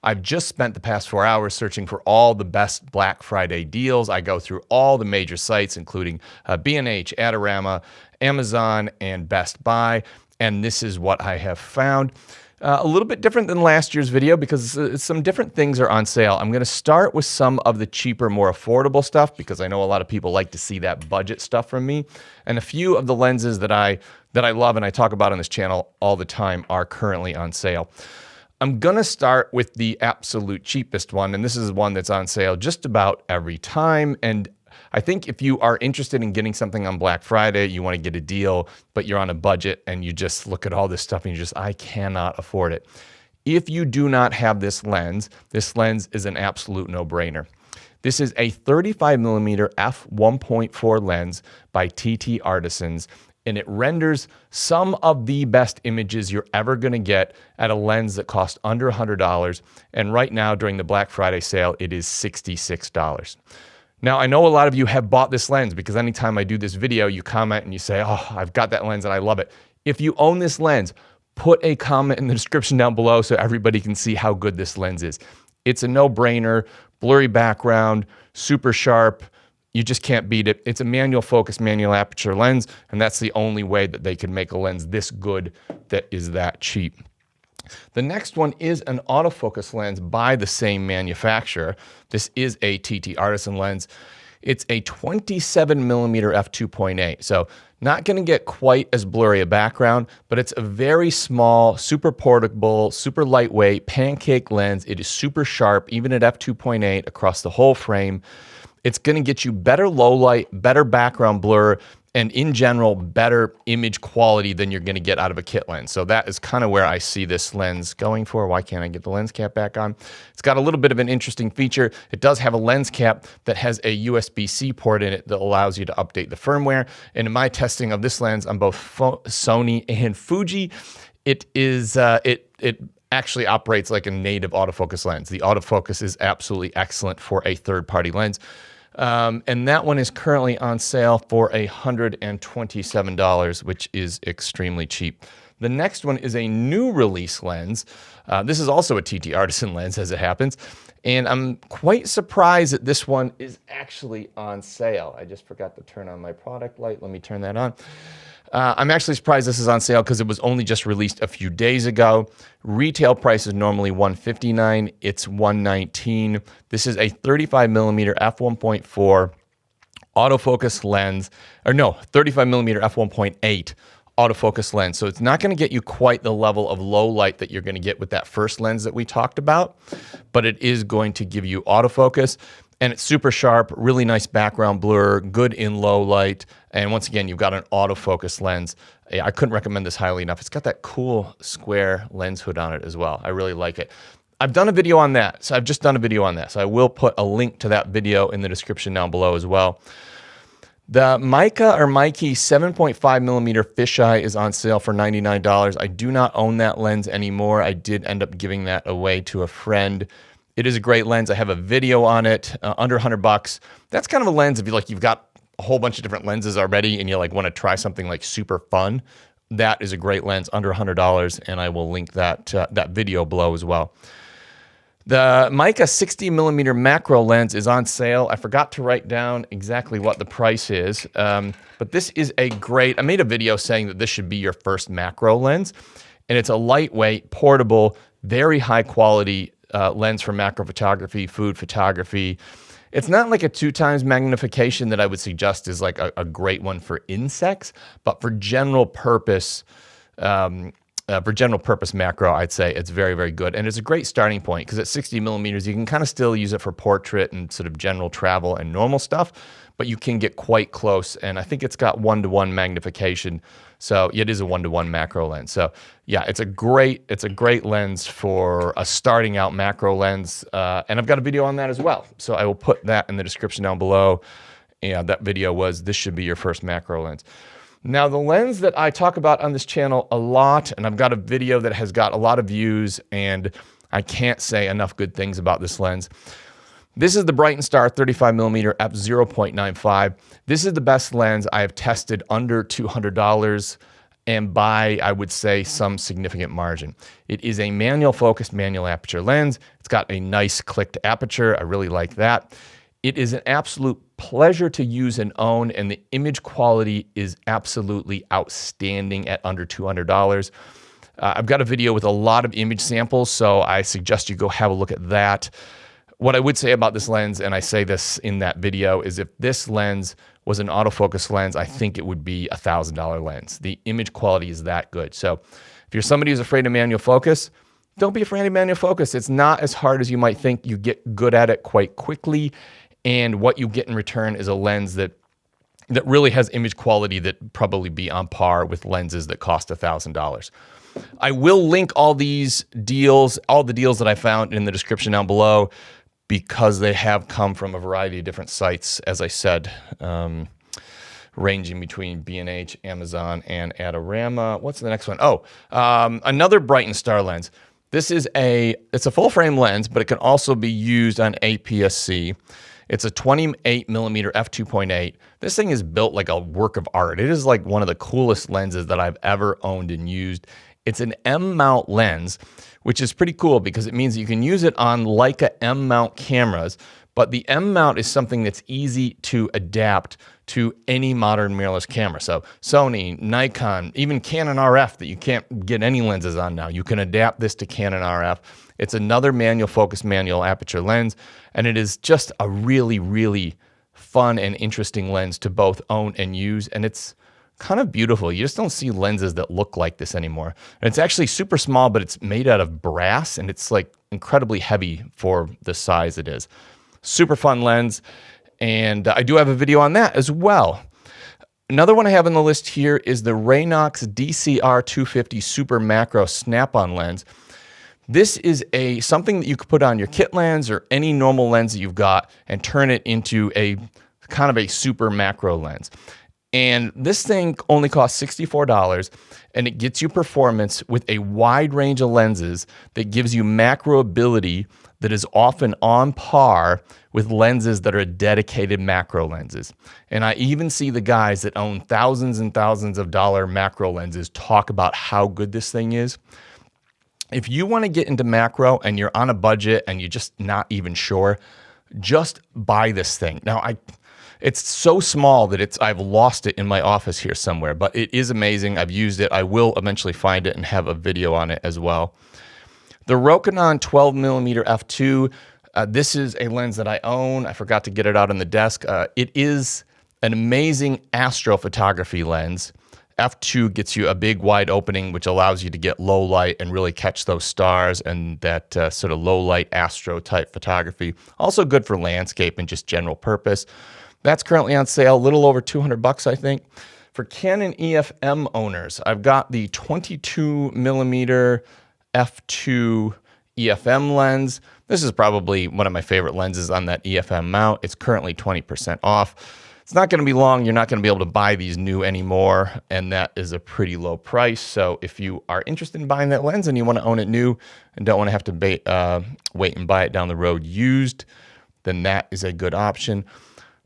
I've just spent the past 4 hours searching for all the best Black Friday deals. I go through all the major sites, including B&H, Adorama, Amazon, and Best Buy, and this is what I have found. A little bit different than last year's video because some different things are on sale. I'm going to start with some of the cheaper, more affordable stuff because I know a lot of people like to see that budget stuff from me. And a few of the lenses that I love and I talk about on this channel all the time are currently on sale. I'm going to start with the absolute cheapest one, and this is one that's on sale just about every time. And I think if you are interested in getting something on Black Friday, you want to get a deal, but you're on a budget and you just look at all this stuff and you just, I cannot afford it. If you do not have this lens is an absolute no-brainer. This is a 35mm f1.4 lens by TT Artisans, and it renders some of the best images you're ever going to get at a lens that costs under $100. And right now, during the Black Friday sale, it is $66. Now, I know a lot of you have bought this lens because anytime I do this video, you comment and you say, oh, I've got that lens and I love it. If you own this lens, put a comment in the description down below so everybody can see how good this lens is. It's a no-brainer, blurry background, super sharp. You just can't beat it. It's a manual focus, manual aperture lens, and that's the only way that they can make a lens this good that is that cheap. The next one is an autofocus lens by the same manufacturer. This is a TT Artisan lens. It's a 27mm f2.8. So not going to get quite as blurry a background, but it's a very small, super portable, super lightweight pancake lens. It is super sharp, even at f2.8 across the whole frame. It's going to get you better low light, better background blur, and in general, better image quality than you're going to get out of a kit lens. So that is kind of where I see this lens going for. Why can't I get the lens cap back on? It's got a little bit of an interesting feature. It does have a lens cap that has a USB-C port in it that allows you to update the firmware. And in my testing of this lens on both Sony and Fuji, it actually operates like a native autofocus lens. The autofocus is absolutely excellent for a third-party lens. And that one is currently on sale for $127, which is extremely cheap. The next one is a new release lens. This is also a TT Artisan lens, as it happens. And I'm quite surprised that this one is actually on sale. I just forgot to turn on my product light. Let me turn that on. I'm actually surprised this is on sale because it was only just released a few days ago. Retail price is normally $159. It's $119. This is a 35mm f1.4 autofocus lens, or no, 35mm f1.8 autofocus lens. So it's not going to get you quite the level of low light that you're going to get with that first lens that we talked about, but it is going to give you autofocus. And it's super sharp, really nice background blur, good in low light. And once again, you've got an autofocus lens. I couldn't recommend this highly enough. It's got that cool square lens hood on it as well. I really like it. I've done a video on that. So I've just done a video on that. So I will put a link to that video in the description down below as well. The Mica or Mikey 7.5mm fisheye is on sale for $99. I do not own that lens anymore. I did end up giving that away to a friend. It is a great lens. I have a video on it, under $100. That's kind of a lens if you've got a whole bunch of different lenses already and you want to try something like super fun. That is a great lens, under $100, and I will link that video below as well. The Mica 60mm macro lens is on sale. I forgot to write down exactly what the price is, but this is a great. I made a video saying that this should be your first macro lens, and it's a lightweight, portable, very high quality lens for macro photography, food photography. It's not like a 2x magnification that I would suggest is like a great one for insects, but for general purpose macro, I'd say it's very, very good. And it's a great starting point because at 60mm, you can kind of still use it for portrait and sort of general travel and normal stuff, but you can get quite close. And I think it's got 1-to-1 magnification. So it is a 1-to-1 macro lens. So yeah, it's a great lens for a starting out macro lens. And I've got a video on that as well. So I will put that in the description down below. And that video was, this should be your first macro lens. Now, the lens that I talk about on this channel a lot, and I've got a video that has got a lot of views, and I can't say enough good things about this lens. This is the Brighton Star 35mm f0.95. This is the best lens I have tested under $200. and by, I would say, some significant margin. It is a manual focus, manual aperture lens. It's got a nice clicked aperture. I really like that. It is an absolute pleasure to use and own, and the image quality is absolutely outstanding at under $200. I've got a video with a lot of image samples, so I suggest you go have a look at that. What I would say about this lens, and I say this in that video, is if this lens was an autofocus lens, I think it would be a $1,000 lens. The image quality is that good. So if you're somebody who's afraid of manual focus, don't be afraid of manual focus. It's not as hard as you might think. You get good at it quite quickly, and what you get in return is a lens that really has image quality that probably be on par with lenses that cost $1,000. I will link all these deals, all the deals that I found in the description down below, because they have come from a variety of different sites, as I said, ranging between B&H, Amazon, and Adorama. What's the next one? Oh, another Brighton Star lens. This is it's a full frame lens, but it can also be used on APS-C. It's a 28 millimeter f2.8. This thing is built like a work of art. It is like one of the coolest lenses that I've ever owned and used. It's an M-mount lens, which is pretty cool because it means you can use it on Leica M-mount cameras, but the M-mount is something that's easy to adapt to any modern mirrorless camera. So Sony, Nikon, even Canon RF that you can't get any lenses on now, you can adapt this to Canon RF. It's another manual focus, manual aperture lens, and it is just a really, really fun and interesting lens to both own and use, and it's kind of beautiful. You just don't see lenses that look like this anymore. And it's actually super small, but it's made out of brass, and it's like incredibly heavy for the size it is. Super fun lens, and I do have a video on that as well. Another one I have on the list here is the Raynox DCR250 Super Macro Snap-on lens. This is something that you could put on your kit lens or any normal lens that you've got and turn it into a kind of a super macro lens. And this thing only costs $64, and it gets you performance with a wide range of lenses that gives you macro ability that is often on par with lenses that are dedicated macro lenses. And I even see the guys that own thousands and thousands of dollar macro lenses talk about how good this thing is. If you want to get into macro and you're on a budget and you're just not even sure, just buy this thing. Now, it's so small that I've lost it in my office here somewhere, but it is amazing. I've used it. I will eventually find it and have a video on it as well. The Rokinon 12 millimeter f2. This is a lens that I own. I forgot to get it out on the desk. It is an amazing astrophotography lens. F2 gets you a big wide opening, which allows you to get low light and really catch those stars and that sort of low light astro type photography. Also good for landscape and just general purpose. That's currently on sale, a little over $200, I think. For Canon EFM owners, I've got the 22 millimeter f2 EFM lens. This is probably one of my favorite lenses on that EFM mount. It's currently 20% off. It's not going to be long. You're not going to be able to buy these new anymore, and that is a pretty low price. So if you are interested in buying that lens and you want to own it new and don't want to have to wait and buy it down the road used, then that is a good option.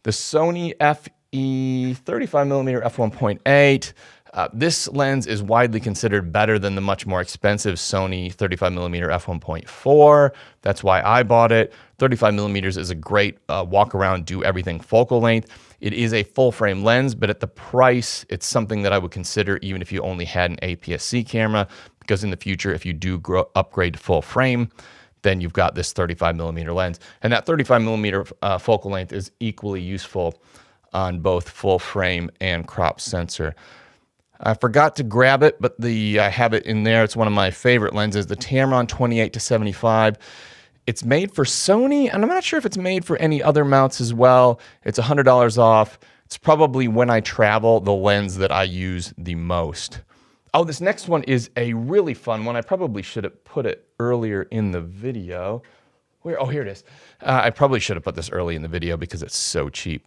The Sony FE 35mm f1.8. This lens is widely considered better than the much more expensive Sony 35mm f1.4. That's why I bought it. 35mm is a great walk around, do everything focal length. It is a full frame lens, but at the price, it's something that I would consider even if you only had an APS-C camera, because in the future, if you do upgrade to full frame, then you've got this 35mm lens. And that 35mm focal length is equally useful on both full frame and crop sensor. I forgot to grab it, but I have it in there. It's one of my favorite lenses, the Tamron 28-75. It's made for Sony, and I'm not sure if it's made for any other mounts as well. It's $100 off. It's probably, when I travel, the lens that I use the most. Oh, this next one is a really fun one. I probably should have put it earlier in the video. Oh, here it is. I probably should have put this early in the video because it's so cheap.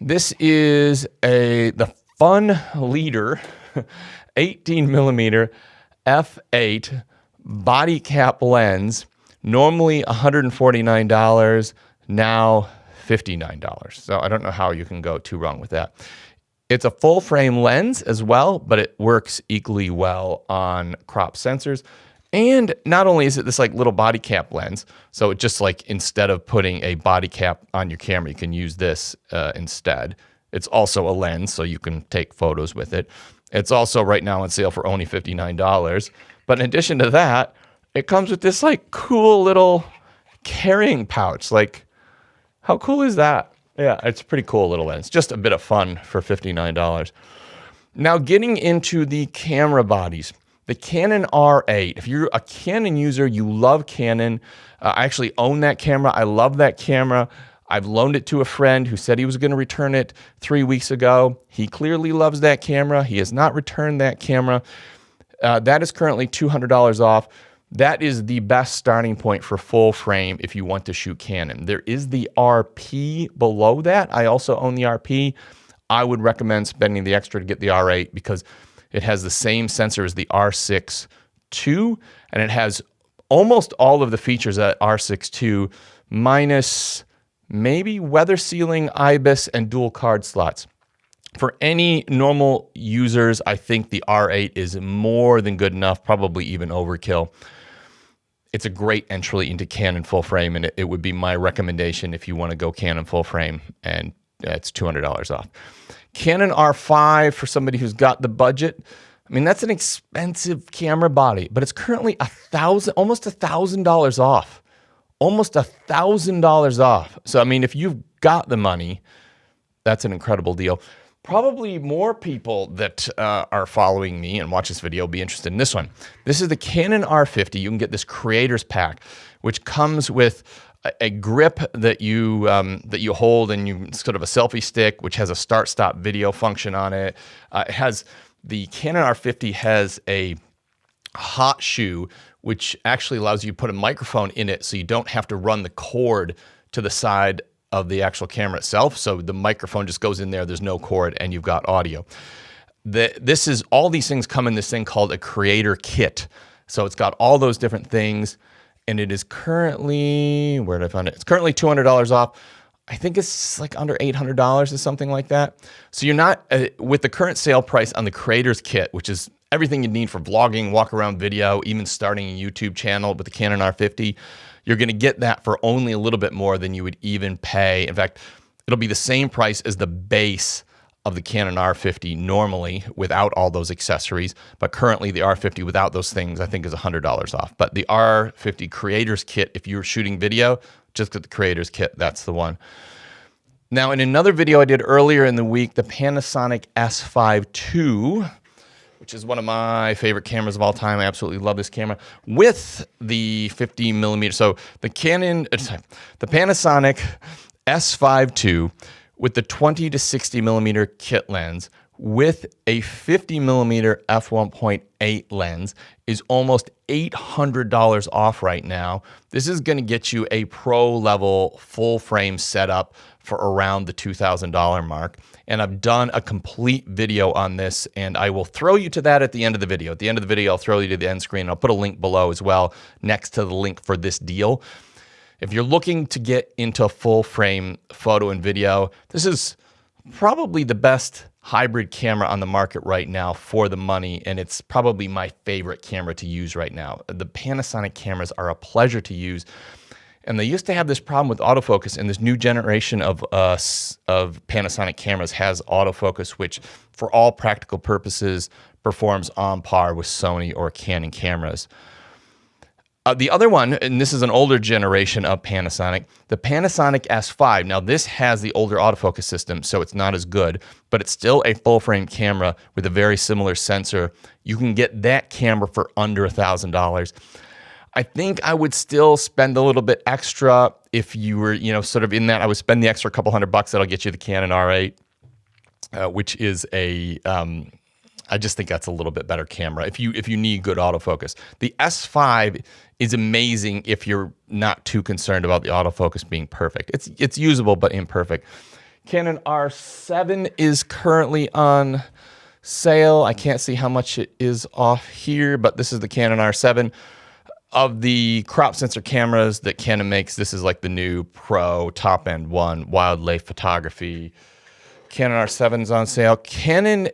This is the Fun Leader 18mm f8 body cap lens. Normally $149, now $59. So I don't know how you can go too wrong with that. It's a full frame lens as well, but it works equally well on crop sensors. And not only is it this like little body cap lens, so it just like instead of putting a body cap on your camera, you can use this instead. It's also a lens, so you can take photos with it. It's also right now on sale for only $59. But in addition to that, it comes with this like cool little carrying pouch. Like, how cool is that? Yeah, it's a pretty cool little lens. Just a bit of fun for $59. Now getting into the camera bodies. The Canon R8. If you're a Canon user, you love Canon. I actually own that camera. I love that camera. I've loaned it to a friend who said he was going to return it 3 weeks ago. He clearly loves that camera. He has not returned that camera. That is currently $200 off. That is the best starting point for full frame if you want to shoot Canon. There is the RP below that. I also own the RP. I would recommend spending the extra to get the R8 because it has the same sensor as the R6 II, and it has almost all of the features that R6 II, minus maybe weather sealing, IBIS, and dual card slots. For any normal users, I think the R8 is more than good enough, probably even overkill. It's a great entry into Canon full frame, and it would be my recommendation if you want to go Canon full frame, and it's $200 off. Canon R5 for somebody who's got the budget. I mean, that's an expensive camera body, but it's currently almost $1,000 off. Almost $1,000 off. So, I mean, if you've got the money, that's an incredible deal. Probably more people that are following me and watch this video will be interested in this one. This is the Canon R50. You can get this creator's pack, which comes with a grip that you hold, and you sort of a selfie stick, which has a start-stop video function on it. The Canon R50 has a hot shoe, which actually allows you to put a microphone in it, so you don't have to run the cord to the side of the actual camera itself. So the microphone just goes in there. There's no cord, and you've got audio. All these things come in this thing called a creator kit. So it's got all those different things. And it is currently, where did I find it? It's currently $200 off. I think it's like under $800 or something like that. So you're not, with the current sale price on the creator's kit, which is everything you need for vlogging, walk around video, even starting a YouTube channel with the Canon R50, you're going to get that for only a little bit more than you would even pay. In fact, it'll be the same price as the base of the Canon R50 normally without all those accessories, but currently the R50 without those things I think is $100 off. But the R50 Creators Kit, if you're shooting video, just get the Creators Kit, that's the one. Now in another video I did earlier in the week, the Panasonic S5 II, which is one of my favorite cameras of all time. I absolutely love this camera with the 50 millimeter. So the Panasonic S5 II with the 20 to 60 millimeter kit lens with a 50 millimeter f1.8 lens is almost $800 off right now. This is going to get you a pro level full frame setup for around the $2,000 mark. And I've done a complete video on this, and I will throw you to that at the end of the video. At the end of the video, I'll throw you to the end screen. I'll put a link below as well next to the link for this deal. If you're looking to get into full frame photo and video, this is probably the best hybrid camera on the market right now for the money, and it's probably my favorite camera to use right now. The Panasonic cameras are a pleasure to use, and they used to have this problem with autofocus, and this new generation of Panasonic cameras has autofocus, which for all practical purposes performs on par with Sony or Canon cameras. The other one, and this is an older generation of Panasonic, the Panasonic S5. Now, this has the older autofocus system, so it's not as good, but it's still a full-frame camera with a very similar sensor. You can get that camera for under $1,000. I think I would still spend a little bit extra if you were, sort of in that. I would spend the extra couple $100 that'll get you the Canon R8, which is I just think that's a little bit better camera if you need good autofocus. The S5 is amazing if you're not too concerned about the autofocus being perfect. It's usable but imperfect. Canon R7 is currently on sale. I can't see how much it is off here, but this is the Canon R7. Of the crop sensor cameras that Canon makes, this is like the new pro top-end one, wildlife photography. Canon R7 is on sale. Sony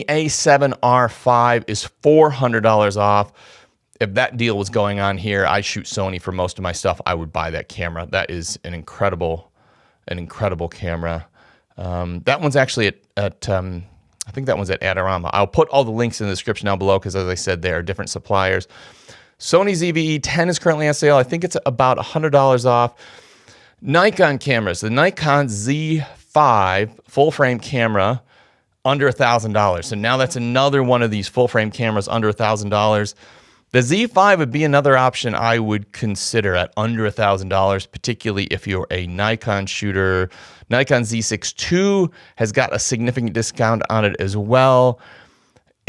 A7R5 is $400 off. If that deal was going on here, I shoot Sony for most of my stuff. I would buy that camera. That is an incredible camera. That one's actually at I think that one's at Adorama. I'll put all the links in the description down below because, as I said, they are different suppliers. Sony ZV-E10 is currently on sale. I think it's about $100 off. Nikon cameras. The Nikon Z5 full-frame camera, under $1,000. So now that's another one of these full-frame cameras under $1,000. The Z5 would be another option I would consider at under $1,000, particularly if you're a Nikon shooter. Nikon Z6 II has got a significant discount on it as well.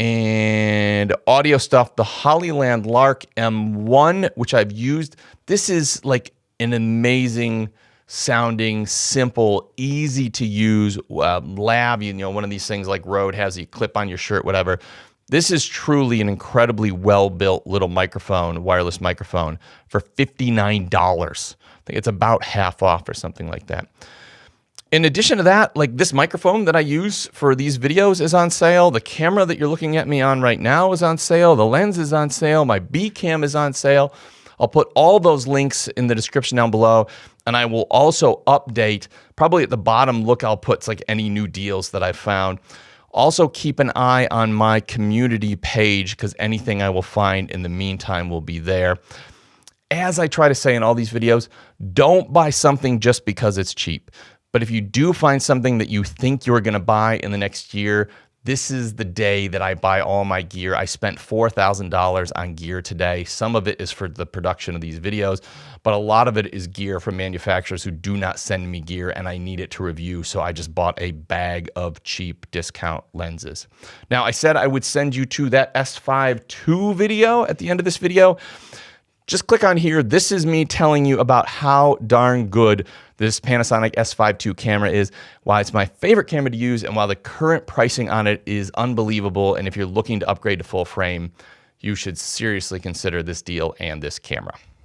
And audio stuff, the Hollyland Lark M1, which I've used. This is like an amazing sounding, simple, easy to use lab. You know, one of these things like Rode has you clip on your shirt, whatever. This is truly an incredibly well-built little microphone, wireless microphone, for $59. I think it's about half off or something like that. In addition to that, like this microphone that I use for these videos is on sale. The camera that you're looking at me on right now is on sale. The lens is on sale. My B cam is on sale. I'll put all those links in the description down below. And I will also update, probably at the bottom, look, I'll put like any new deals that I've found. Also keep an eye on my community page because anything I will find in the meantime will be there. As I try to say in all these videos, don't buy something just because it's cheap. But if you do find something that you think you're going to buy in the next year, this is the day that I buy all my gear. I spent $4,000 on gear today. Some of it is for the production of these videos, but a lot of it is gear from manufacturers who do not send me gear and I need it to review. So I just bought a bag of cheap discount lenses. Now, I said I would send you to that S5 II video at the end of this video. Just click on here. This is me telling you about how darn good this Panasonic S5 II camera is, why it's my favorite camera to use, and why the current pricing on it is unbelievable. And if you're looking to upgrade to full frame, you should seriously consider this deal and this camera.